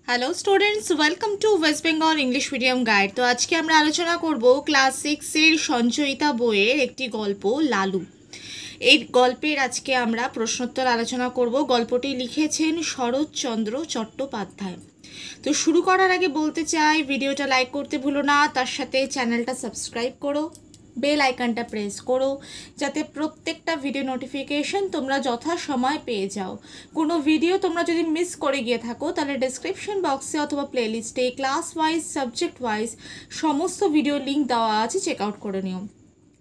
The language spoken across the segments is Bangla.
Hello students, welcome to West Bengal English medium guide. তো আজকে আমরা আলোচনা করব ক্লাস সিক্সের সঞ্চয়িতা বইয়ের একটি গল্প লালু। এই গল্পের আজকে আমরা প্রশ্নোত্তর আলোচনা করব। গল্পটি লিখেছেন শরৎচন্দ্র চট্টোপাধ্যায়। তো শুরু করার আগে বলতে চাই, ভিডিওটা লাইক করতে ভুলো না, তার সাথে চ্যানেলটা সাবস্ক্রাইব করো, বেল আইকনটা প্রেস করো, যাতে প্রত্যেকটা ভিডিও নোটিফিকেশন তোমরা যথাসময় পেয়ে যাও। কোনো ভিডিও তোমরা যদি মিস করে গিয়ে থাকো তাহলে ডেসক্রিপশন বক্সে অথবা প্লেলিস্টে ক্লাস ওয়াইজ সাবজেক্ট ওয়াইজ সমস্ত ভিডিও লিঙ্ক দেওয়া আছে, চেক আউট করে নিও।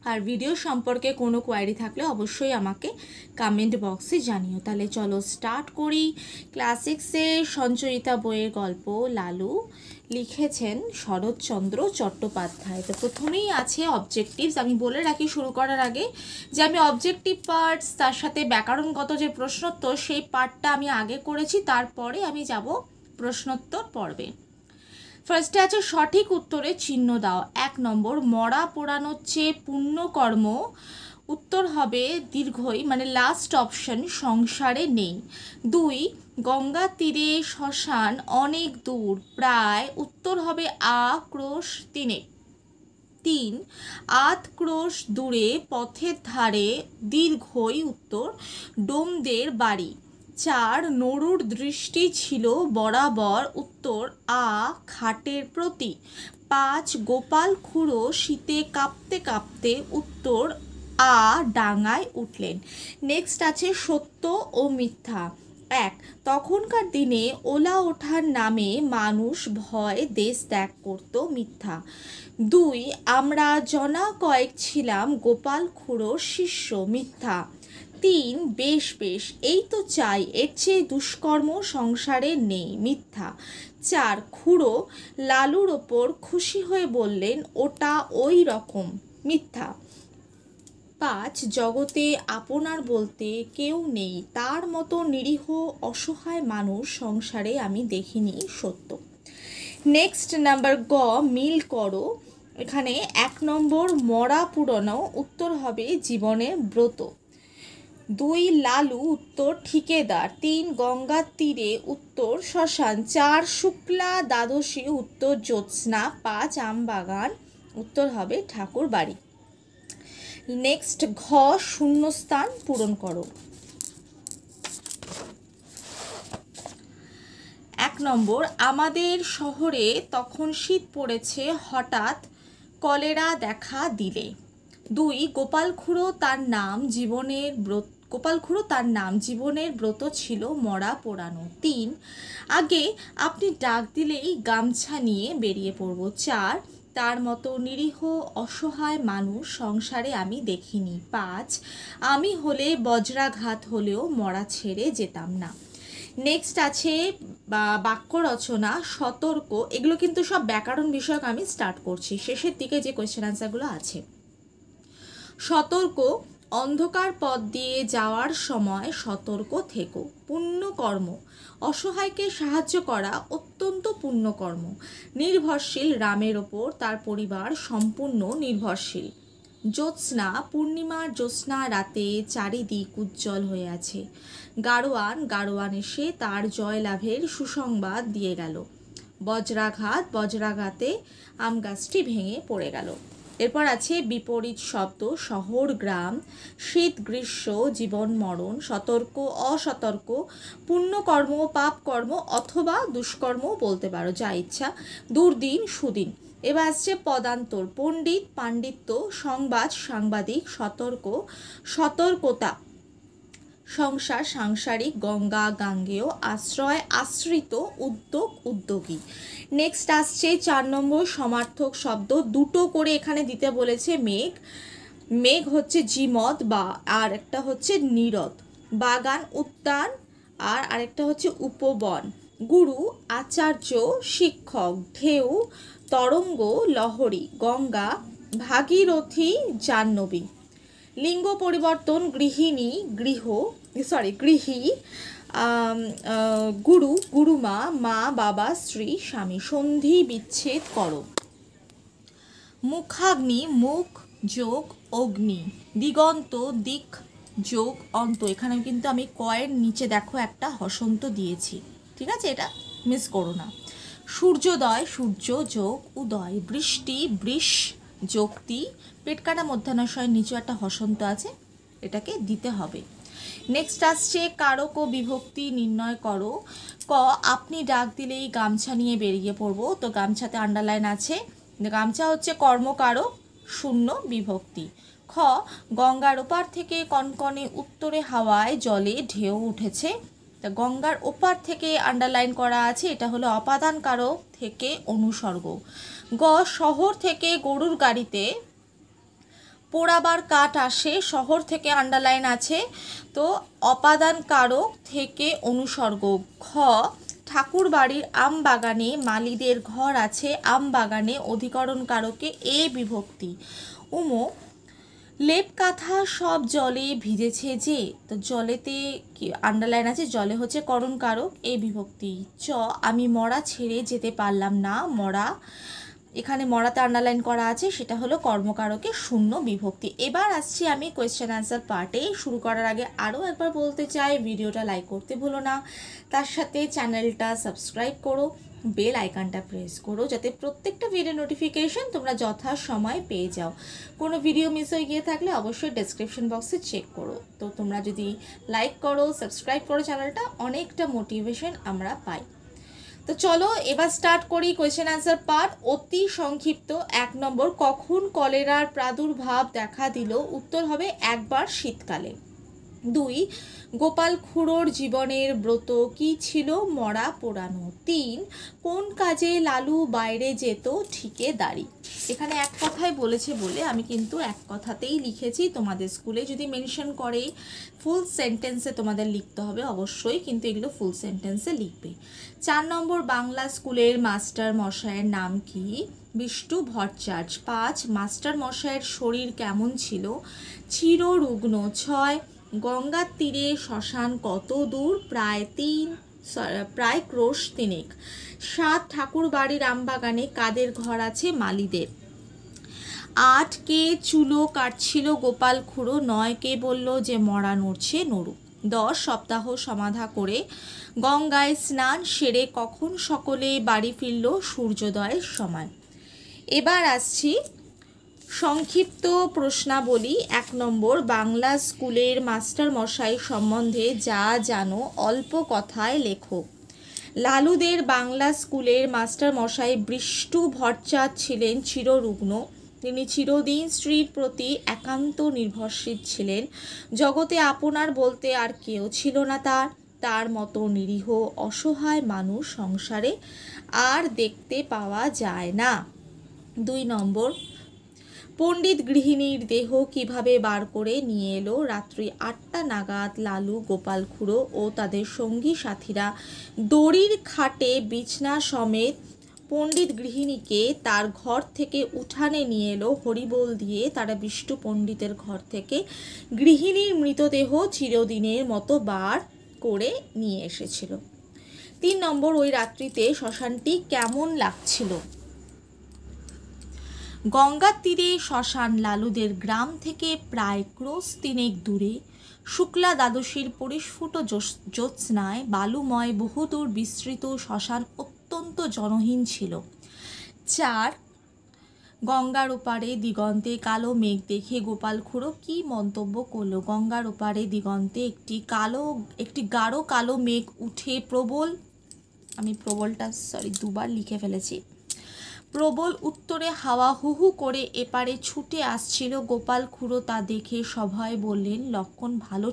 আর ভিডিও সম্পর্কে কোনো কোয়ারি থাকলে অবশ্যই আমাকে কমেন্ট বক্সে জানিও। তাহলে চলো স্টার্ট করি। ক্লাস সিক্সের সঞ্চয়িতা বইয়ের গল্প লালু, লিখেছেন শরৎচন্দ্র চট্টোপাধ্যায়। তো প্রথমেই আছে অবজেক্টিভস। আমি বলে রাখি শুরু করার আগে যে আমি অবজেক্টিভ পার্টস, তার সাথে ব্যাকরণগত যে প্রশ্নোত্তর, সেই পার্টটা আমি আগে করেছি, তারপরে আমি যাব প্রশ্নোত্তর পর্বে। ফার্স্টে আছে সঠিক উত্তরে চিহ্ন দাও। 1 নম্বর, মরা পোড়ানোর চেয়ে পুণ্যকর্ম। উত্তর হবে দীর্ঘই, মানে লাস্ট অপশন, সংসারে নেই। 2, গঙ্গা তীরে শ্মশান অনেক দূর, প্রায়। উত্তর হবে ক্রোশ 3। 3, 8 ক্রোশ দূরে পথের ধারে, দীর্ঘই। উত্তর ডোমদের বাড়ি। 4, নরুর দৃষ্টি ছিল বরাবর। উত্তর খাটের প্রতি। 5, গোপাল খুড়ো শীতে কাঁপতে কাঁপতে। উত্তর ডাঙায় উঠলেন। নেক্সট আছে সত্য ও মিথ্যা। 1, তখনকার দিনে ওলা ওঠার নামে মানুষ ভয় দেশ ত্যাগ করত। মিথ্যা। 2, আমরা জনা কয়েক ছিলাম গোপাল খুড়োর শিষ্য। মিথ্যা। 3, বেশ বেশ, এই তো চাই, এর চেয়ে দুষ্কর্ম সংসারে নেই। মিথ্যা। 4, খুড়ো লালুর ওপর খুশি হয়ে বললেন, ওটা ওই রকম। মিথ্যা। 5, জগতে আপনার বলতে কেউ নেই, তার মতো নিরীহ অসহায় মানুষ সংসারে আমি দেখিনি। সত্য। নেক্সট নাম্বার গ, মিল করো। এখানে 1 নম্বর, মরা পুরনো। উত্তর হবে জীবনের ব্রত। 2, লালু। উত্তর ঠিকেদার। 3, গঙ্গার তীরে। উত্তর শ্মশান। 4, শুক্লা দ্বাদশী। উত্তর জ্যোৎস্না। 5, আমবাগান। উত্তর হবে ঠাকুর বাড়ি। নেক্সট ঘ, শূন্যস্থান পূরণ করো। 1 নম্বর, আমাদের শহরে তখন শীত পড়েছে, হঠাৎ কলেরা দেখা দিলে। 2, গোপাল খুড়ো তার নাম জীবনের ব্রত ছিল মরা পোড়ানো। 3, আগে আপনি ডাক দিলেই গামছা নিয়ে বেরিয়ে পড়ব। 4, তার মতো নিরীহ অসহায় মানুষ সংসারে আমি দেখিনি। 5, আমি হলে বজ্রাঘাত হলেও মরা ছেড়ে যেতাম না। নেক্সট আছে বাক্য রচনা, সতর্ক। এগুলো কিন্তু সব ব্যাকরণ বিষয়ক আমি স্টার্ট করছি, শেষের দিকে যে কোয়েশ্চেন আনসারগুলো আছে। সতর্ক, অন্ধকার পথ দিয়ে যাওয়ার সময় সতর্ক থেকো। পুণ্যকর্ম, অসহায়কে সাহায্য করা অত্যন্ত পুণ্যকর্ম। নির্ভরশীল, রামের ওপর তার পরিবার সম্পূর্ণ নির্ভরশীল। জ্যোৎস্না, পূর্ণিমার জ্যোৎস্না রাতে চারিদিক উজ্জ্বল হয়ে আছে। গাড়োয়ান এসে তার জয়লাভের সুসংবাদ দিয়ে গেল। বজ্রাঘাতে আম গাছটি ভেঙে পড়ে গেল। এরপর আছে বিপরীত শব্দ, শহর গ্রাম, শীত গ্রীষ্ম, জীবন মরণ, সতর্ক অসতর্ক, পুণ্যকর্ম পাপকর্ম, অথবা দুষ্কর্ম বলতে পারো, যা ইচ্ছা। দুর্দিন সুদিন। এবার আসছে পদান্তর, পণ্ডিত পাণ্ডিত্য, সংবাদ সাংবাদিক, সতর্কতা, সংসার সাংসারিক, গঙ্গা গাঙ্গেয়, আশ্রয় আশ্রিত, উদ্যোগ উদ্যোগী। নেক্সট আসছে 4 নম্বর, সমার্থক শব্দ। 2টো করে এখানে দিতে বলেছে। মেঘ হচ্ছে জিমদ, বা আর একটা হচ্ছে নীরদ। বাগান উদ্যান, আর আরেকটা হচ্ছে উপবন। গুরু আচার্য, শিক্ষক। ঢেউ তরঙ্গ, লহরী। গঙ্গা ভাগীরথী, জাহ্নবী। লিঙ্গ পরিবর্তন, গৃহী, গুরু গুরুমা, মা বাবা, স্ত্রী স্বামী। সন্ধি বিচ্ছেদ করো। মুখাগ্নি, মুখ যোগ অগ্নি। দিগন্ত, দিক যোগ অন্ত। এখানে কিন্তু আমি কয়ের নিচে দেখো একটা হসন্ত দিয়েছি, ঠিক আছে? এটা মিস করো না। সূর্যোদয়, সূর্য যোগ উদয়, বৃষ্টি, বৃষ যোগটি, পেট কাটা মধ্যাহ্নশয়ের নিচে একটা হসন্ত আছে, এটাকে দিতে হবে। নেক্সট আসছে কারক ও বিভক্তি নির্ণয় করো। ক, আপনি ডাক দিলেই গামছা নিয়ে বেরিয়ে পড়বো, তো গামছাতে আন্ডারলাইন আছে, গামছা হচ্ছে কর্মকারক, শূন্য বিভক্তি। খ, গঙ্গার ওপার থেকে কনকনে উত্তরে হাওয়ায় জলে ঢেউ উঠেছে, তা গঙ্গার ওপার থেকে আন্ডারলাইন করা আছে, এটা হলো অপাদান কারক থেকে অনুসর্গ। গ, শহর থেকে গরুর গাড়িতে পোড়াবার কাঠ আসে, শহর থেকে আন্ডারলাইন আছে, তো অপাদান কারক থেকে অনুসর্গ। খ, ঠাকুর বাড়ির আম বাগানে মালিদের ঘর আছে, আম বাগানে অধিকরণ কারকে এ বিভক্তি। উমো, লেপ কাঁথা সব জলে ভিজেছে যে, তো জলেতে কি আন্ডারলাইন আছে, জলে হচ্ছে করণ কারক, এ বিভক্তি। চ, আমি মরা ছেড়ে যেতে পারলাম না, মরা, এখানে মরাতে আন্ডারলাইন করা আছে, সেটা হলো কর্মকারকে শূন্য বিভক্তি। এবার আসছি আমি কোয়েশ্চেন অ্যান্সার পার্টে। শুরু করার আগে আরও একবার বলতে চাই, ভিডিওটা লাইক করতে ভুলো না, তার সাথে চ্যানেলটা সাবস্ক্রাইব করো, বেল আইকনটা প্রেস করো, যাতে প্রত্যেকটা ভিডিও নোটিফিকেশন তোমরা যথাসময় পেয়ে যাও। কোনো ভিডিও মিস হয়ে গিয়ে থাকলে অবশ্যই ডেসক্রিপশন বক্সে চেক করো। তো তোমরা যদি লাইক করো, সাবস্ক্রাইব করো চ্যানেলটা, অনেকটা মোটিভেশন আমরা পাই। তো চলো এবার স্টার্ট করি কোয়েশ্চেন অ্যান্সার পার্ট। অতি সংক্ষিপ্ত। 1 নম্বর, কখন কলেরার প্রাদুর্ভাব দেখা দিল? উত্তর হবে একবার শীতকালে। 2, গোপাল খুড়োর জীবনের ব্রত কি ছিল? মরা পোড়ানো। 3, কোন কাজে লালু বাইরে যেত? ঠিকেদারি। এখানে এক কথায় বলেছে বলে আমি কিন্তু এক কথাতেই লিখেছি, তোমাদের স্কুলে যদি মেনশন করে ফুল সেন্টেন্সে তোমাদের লিখতে হবে অবশ্যই, কিন্তু এগুলো ফুল সেন্টেন্সে লিখবে। 4 নম্বর, বাংলা স্কুলের মাস্টার মশাইয়ের নাম কি? বিষ্টু ভট্টাচার্য। 5, মাস্টার মশাইয়ের শরীর কেমন ছিল? চিররুগ্ন। 6, গঙ্গার তীরে শ্মশান কত দূর? প্রায় ক্রোশ 3। 7, ঠাকুর বাড়ির আমবাগানে কাদের ঘর আছে? মালিদের। 8, কে চুলো কাটছিল গোপাল খুড়ো? 9, কে বলল যে মরা নড়ছে? নড়ু। 10, সপ্তাহ সমাধা করে গঙ্গায় স্নান সেরে কখন সকলে বাড়ি ফিরল? সূর্যোদয়ের সময়। এবার আসছি সংক্ষিপ্ত প্রশ্নাবলী। 1 নম্বর, বাংলা স্কুলের মাস্টার মশাই সম্বন্ধে যা জানো অল্প কথায় লেখো। লালুদের বাংলা স্কুলের মাস্টার মশাই বিষ্টু ভট্টাচার্য ছিলেন চিররুগ্ন, তিনি চিরদিন স্ত্রীর প্রতি একান্ত নির্ভরশীল ছিলেন। জগতে আপনার বলতে আর কেউ ছিল না তার মতো নিরীহ অসহায় মানুষ সংসারে আর দেখতে পাওয়া যায় না। 2 নম্বর, পণ্ডিত গৃহিণীর দেহ কিভাবে বার করে নিয়ে এলো? রাত্রি 8টা নাগাদ লালু, গোপাল খুড়ো ও তাদের সঙ্গী সাথীরা দড়ির খাটে বিছনা সমেত পণ্ডিত গৃহিণীকে তার ঘর থেকে উঠানে নিয়ে এলো। হরিবোল দিয়ে তারা বিষ্টু পণ্ডিতের ঘর থেকে গৃহিণীর মৃতদেহ চিরদিনের মতো বার করে নিয়ে এসেছিল। 3 নম্বর, ওই রাত্রিতে শ্মশানটি কেমন লাগছিল? গঙ্গার তীরে শ্মশান লালুদের গ্রাম থেকে প্রায় ক্রোশ 3 দূরে। শুক্লা দ্বাদশীর পরিস্ফুট জ্যোৎস্নায় বালুময় বহুদূর বিস্তৃত শ্মশান অত্যন্ত জনহীন ছিল। 4, গঙ্গার ওপারে দিগন্তে কালো মেঘ দেখে গোপাল খুড়ো কি মন্তব্য করলো? গঙ্গার ওপারে দিগন্তে একটি গাঢ় কালো মেঘ উঠে প্রবলটা দুবার লিখে ফেলেছি। প্রবল উত্তরে হাওয়া হু হু করে এপারে ছুটে আসছিল। গোপাল খুড়ো তা দেখে সভয়ে বললেন, লক্ষণ ভালো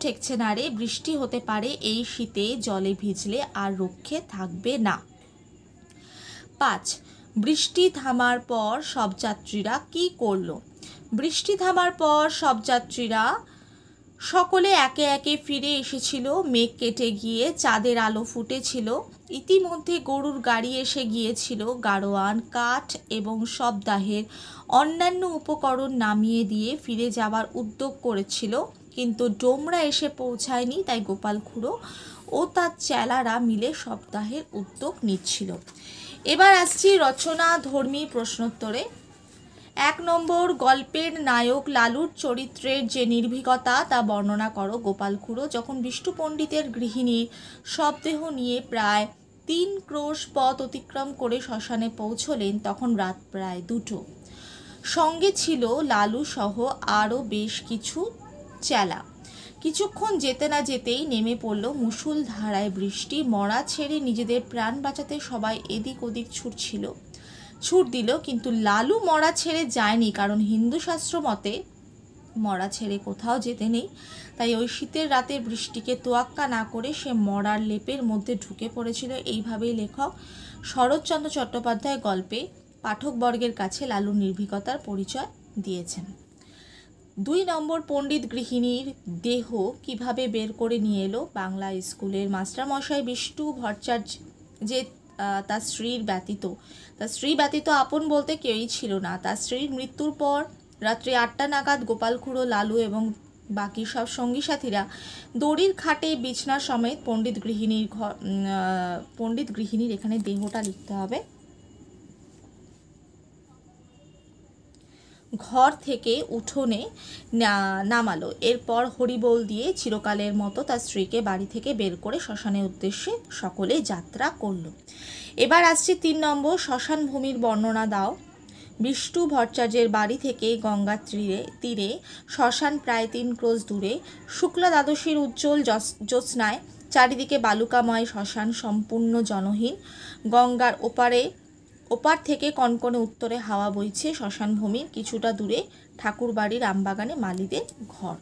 ঠেকছে না রে, বৃষ্টি হতে পারে, এই শীতে জলে ভিজলে আর রক্ষে থাকবে না। 5, বৃষ্টি থামার পর সব যাত্রীরা কি করলো? বৃষ্টি থামার পর সব যাত্রীরা সকলে একে একে ফিরে এসেছিল। মেঘ কেটে গিয়ে চাঁদের আলো ফুটেছিল। ইতিমধ্যে গরুর গাড়ি এসে গিয়েছিল। গাড়োয়ান কাঠ এবং শবদাহের অন্যান্য উপকরণ নামিয়ে দিয়ে ফিরে যাবার উদ্যোগ করেছিল, কিন্তু ডোমরা এসে পৌঁছায়নি, তাই গোপাল খুড়ো ও তার চেলারা মিলে শবদাহের উদ্যোগ নিচ্ছিল। এবার আসছি রচনা ধর্মী প্রশ্নোত্তরে। 1 নম্বর, গল্পের নায়ক লালুর চরিত্রের যে নির্ভীকতা তা বর্ণনা করো। গোপাল খুড়ো যখন বিষ্ণু পণ্ডিতের গৃহিণীর শবদেহ নিয়ে প্রায় 3 ক্রোশ পথ অতিক্রম করে শ্মশানে পৌঁছলেন তখন রাত প্রায় 2টো। সঙ্গে ছিল লালু সহ আরও বেশ কিছু চেলা। কিছুক্ষণ যেতে না যেতেই নেমে পড়ল মুষলধারায় বৃষ্টি। মরা ছেড়ে নিজেদের প্রাণ বাঁচাতে সবাই এদিক ওদিক ছুট দিল, কিন্তু লালু মরা ছেড়ে যায়নি, কারণ হিন্দু শাস্ত্র মতে মরা ছেড়ে কোথাও যেতে নেই। তাই ওই শীতের রাতে বৃষ্টিকে তোয়াক্কা না করে সে মরার লেপের মধ্যে ঢুকে পড়েছিল। এইভাবেই লেখক শরৎচন্দ্র চট্টোপাধ্যায় গল্পে পাঠকবর্গের কাছে লালুর নির্ভীকতার পরিচয় দিয়েছেন। 2 নম্বর, পণ্ডিত গৃহিণীর দেহ কিভাবে বের করে নিয়ে এলো? বাংলা স্কুলের মাস্টারমশাই বিষ্ণু ভট্টাচার্য যে তার স্ত্রী ব্যতীত আপন বলতে কেউই ছিল না। তার স্ত্রীর মৃত্যুর পর রাত্রি 8টা নাগাদ গোপাল খুড়ো, লালু এবং বাকি সব সঙ্গী সাথীরা দড়ির খাটে বিছনা সমেত পণ্ডিত গৃহিণীর এখানে দেহটা লিখতে হবে, ঘর থেকে উঠোনে নামালো। এরপর হরিবোল দিয়ে চিরকালের মতো তার স্ত্রীকে বাড়ি থেকে বের করে শ্মশানের উদ্দেশ্যে সকলে যাত্রা করল। এবার আসছে 3 নম্বর, শ্মশান ভূমির বর্ণনা দাও। বিষ্ণু ভট্টাচার্যের বাড়ি থেকে গঙ্গার তীরে শ্মশান প্রায় 3 ক্রোশ দূরে। শুক্লা দ্বাদশীর উজ্জ্বল জ্যোৎস্নায় চারিদিকে বালুকাময় শ্মশান সম্পূর্ণ জনহীন। গঙ্গার ওপার থেকে কনকনে উত্তরে হাওয়া বইছে। শ্মশান ভূমির কিছুটা দূরে ঠাকুর বাড়ির আমবাগানে মালিদের ঘর।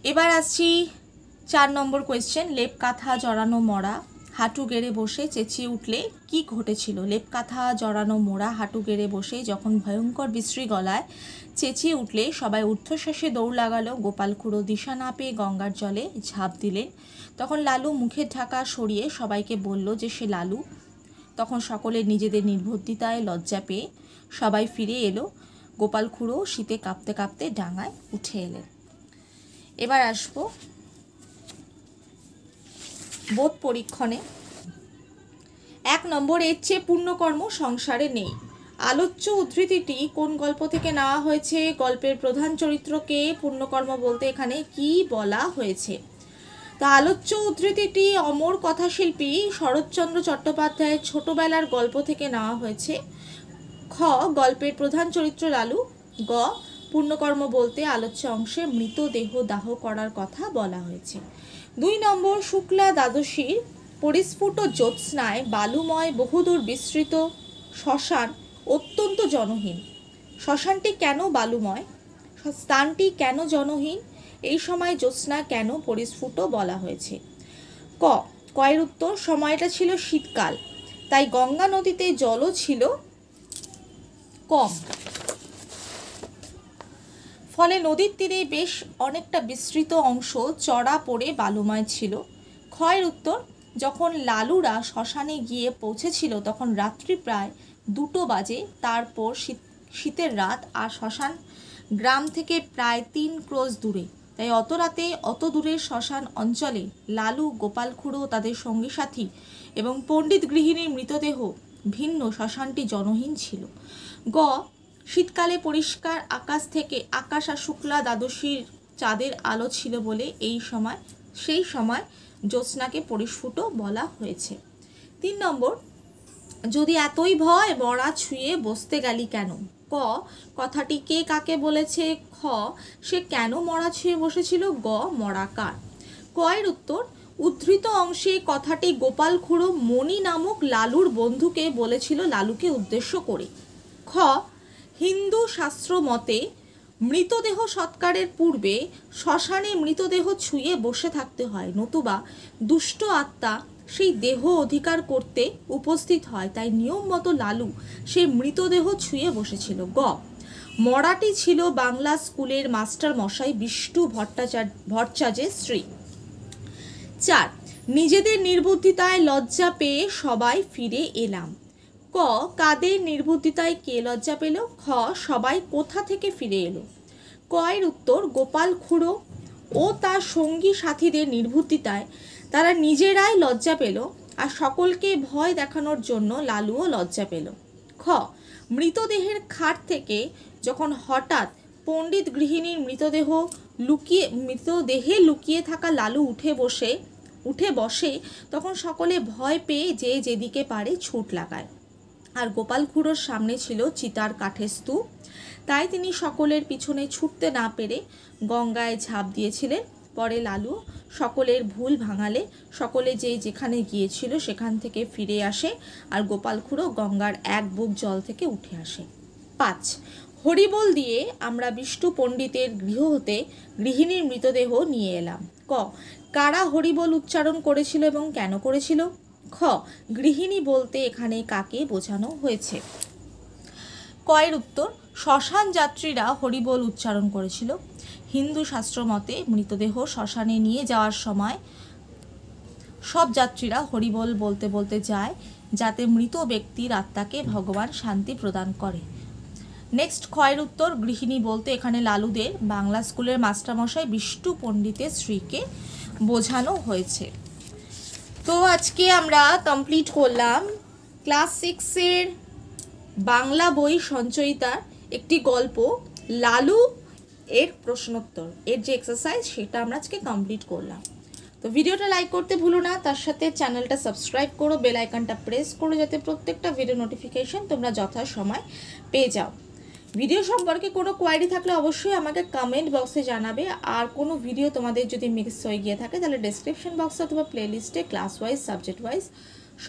এবার আসছি 4 নম্বর কোয়েশ্চেন, লেপ কাঁথা জড়ানো মরা হাঁটু গেড়ে বসে চেঁচিয়ে উঠলে কি ঘটেছিল? লেপ কাঁথা জড়ানো মোড়া হাঁটু গেড়ে বসে যখন ভয়ঙ্কর বিশ্রী গলায় চেঁচিয়ে উঠলে সবাই ঊর্ধ্বশ্বাসে দৌড় লাগালো। গোপাল খুড়ো দিশা না পেয়ে গঙ্গার জলে ঝাঁপ দিলেন। তখন লালু মুখের ঢাকা সরিয়ে সবাইকে বলল যে সে লালু। তখন সকলের নিজেদের নির্বুদ্ধিতায় লজ্জা পেয়ে সবাই ফিরে এলো। গোপাল খুড়ো শীতে কাঁপতে কাঁপতে ডাঙায় উঠে এলেন। এবার আসবো বোধ পরীক্ষণে। 1 নম্বর, এর চেয়ে পুণ্যকর্ম সংসারে নেই। আলোচ্য উদ্ধৃতিটি কোন গল্প থেকে নেওয়া হয়েছে? গল্পের প্রধান চরিত্রকে পুণ্যকর্ম বলতে এখানে কি বলা হয়েছে? তো আলোচ্য উদ্ধৃতিটি অমর কথাশিল্পী শরৎচন্দ্র চট্টোপাধ্যায়ের ছোটবেলার গল্প থেকে নেওয়া হয়েছে। খ, গল্পের প্রধান চরিত্র লালু। গ, পুণ্যকর্ম বলতে আলোচ্য অংশে মৃতদেহ দাহ করার কথা বলা হয়েছে। 2 নম্বর, শুক্লা দ্বাদশীর পরিস্ফুট জ্যোৎস্নায় বালুময় বহুদূর বিস্তৃত শ্মশান অত্যন্ত জনহীন। শ্মশানটি কেন বালুময়? স্থানটি কেন জনহীন? এই সময় জ্যোৎস্না কেন পরিস্ফুট বলা হয়েছে? কয়ের উত্তর, সময়টা ছিল শীতকাল, তাই গঙ্গা নদীতে জলও ছিল কম, ফলে নদীর তীরে বেশ অনেকটা বিস্তৃত অংশ চড়া পড়ে বালুময় ছিল। ক্ষয়ের উত্তর, যখন লালুরা শ্মশানে গিয়ে পৌঁছেছিল তখন রাত্রি প্রায় 2টো বাজে। তারপর শীতের রাত, আর শ্মশান গ্রাম থেকে প্রায় 3 ক্রোশ দূরে। তাই অত রাতে অত দূরের শ্মশান অঞ্চলে লালু, গোপাল খুড়ো, তাদের সঙ্গী সাথী এবং পণ্ডিত গৃহিণীর মৃতদেহ ভিন্ন শ্মশানটি জনহীন ছিল। গ, শীতকালে পরিষ্কার আকাশ আর শুক্লা দ্বাদশীর চাঁদের আলো ছিল বলে সেই সময় জ্যোৎস্নাকে পরিস্ফুট বলা হয়েছে। 3 নম্বর, যদি এতই ভয় মরা ছুঁয়ে বসতে গেলি কেন? ক, কথাটি কে কাকে বলেছে? খ, সে কেন মরা ছুঁয়ে বসেছিল? গ, মরা কার? কয়ের উত্তর, উদ্ধৃত অংশে কথাটি গোপাল খুড়ো মণি নামক লালুর বন্ধুকে বলেছিল লালুকে উদ্দেশ্য করে। খ, হিন্দু শাস্ত্র মতে মৃতদেহ সৎকারের পূর্বে শ্মশানে মৃতদেহ ছুঁয়ে বসে থাকতে হয়, নতুবা দুষ্ট আত্মা সেই দেহ অধিকার করতে উপস্থিত হয়। তাই নিয়ম মতো লালু সেই মৃতদেহ ছুঁয়ে বসেছিল। গ, মরাটি ছিল বাংলা স্কুলের মাস্টার মশাই বিষ্ণু ভট্টাচার্যের স্ত্রী। 4, নিজেদের নির্বুদ্ধিতায় লজ্জা পেয়ে সবাই ফিরে এলাম। ক, কাদের নির্বুদ্ধিতায় কে লজ্জা পেল? খ, সবাই কোথা থেকে ফিরে এলো? কয়ের উত্তর, গোপাল খুড়ো ও তার সঙ্গী সাথীদের নির্বুদ্ধিতায় তারা নিজেরাই লজ্জা পেল, আর সকলকে ভয় দেখানোর জন্য লালুও লজ্জা পেল। খ, মৃতদেহের খাট থেকে যখন হঠাৎ পণ্ডিত গৃহিণীর মৃতদেহে লুকিয়ে থাকা লালু উঠে বসে তখন সকলে ভয় পেয়ে যে যেদিকে পারে ছুট লাগায়। আর গোপাল খুড়োর সামনে ছিল চিতার কাঠের স্তূপ, তাই তিনি সকলের পিছনে ছুটতে না পেরে গঙ্গায় ঝাঁপ দিয়েছিলেন। পরে লালু সকলের ভুল ভাঙালে সকলে যে যেখানে গিয়েছিল সেখান থেকে ফিরে আসে আর গোপাল খুড়ো গঙ্গার এক বুক জল থেকে উঠে আসে। 5. হরিবোল দিয়ে আমরা বিষ্টু পণ্ডিতের গৃহ হতে গৃহিণীর মৃতদেহ নিয়ে এলাম। ক. কারা হরিবোল উচ্চারণ করেছিল এবং কেন করেছিল? খ. গৃহিণী বলতে এখানে কাকে বোঝানো হয়েছে? কয়ের উত্তর, শ্মশান যাত্রীরা হরিবোল উচ্চারণ করেছিল। হিন্দু শাস্ত্র মতে মৃতদেহ শ্মশানে নিয়ে যাওয়ার সময় সব যাত্রীরা হরিবোল বলতে বলতে যায়, যাতে মৃত ব্যক্তির আত্মাকে ভগবান শান্তি প্রদান করে। নেক্সট, ক্ষয়ের উত্তর, গৃহিণী বলতে এখানে লালুদের বাংলা স্কুলের মাস্টারমশাই বিষ্টু পণ্ডিতের স্ত্রীকে বোঝানো হয়েছে। তো আজকে আমরা কমপ্লিট করলাম ক্লাস 6-এর বাংলা বই সঞ্চয়িতার একটি গল্প লালু এর প্রশ্নোত্তর, এর যে এক্সারসাইজ সেটা আমরা আজকে কমপ্লিট করলাম। তো ভিডিওটা লাইক করতে ভুলো না, তার সাথে চ্যানেলটা সাবস্ক্রাইব করো, বেল আইকনটা প্রেস করো, যাতে প্রত্যেকটা ভিডিও নোটিফিকেশন তোমরা যথাসময় পেয়ে যাও। ভিডিও সম্পর্কে কোনো কোয়ারি থাকলে অবশ্যই আমাকে কমেন্ট বক্সে জানাবে। আর কোনো ভিডিও তোমাদের যদি মিস হয়ে গিয়ে থাকে তাহলে ডেসক্রিপশন বক্সে অথবা প্লেলিস্টে ক্লাস ওয়াইজ সাবজেক্ট ওয়াইজ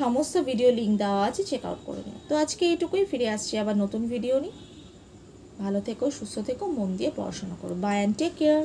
সমস্ত ভিডিও লিঙ্ক দেওয়া আছে, চেক আউট করে নিও। তো আজকে এইটুকুই, ফিরে আসছি আবার নতুন ভিডিও নিয়ে। ভালো থেকো, সুস্থ থেকো, মন দিয়ে পড়াশোনা করো। Bye and take care.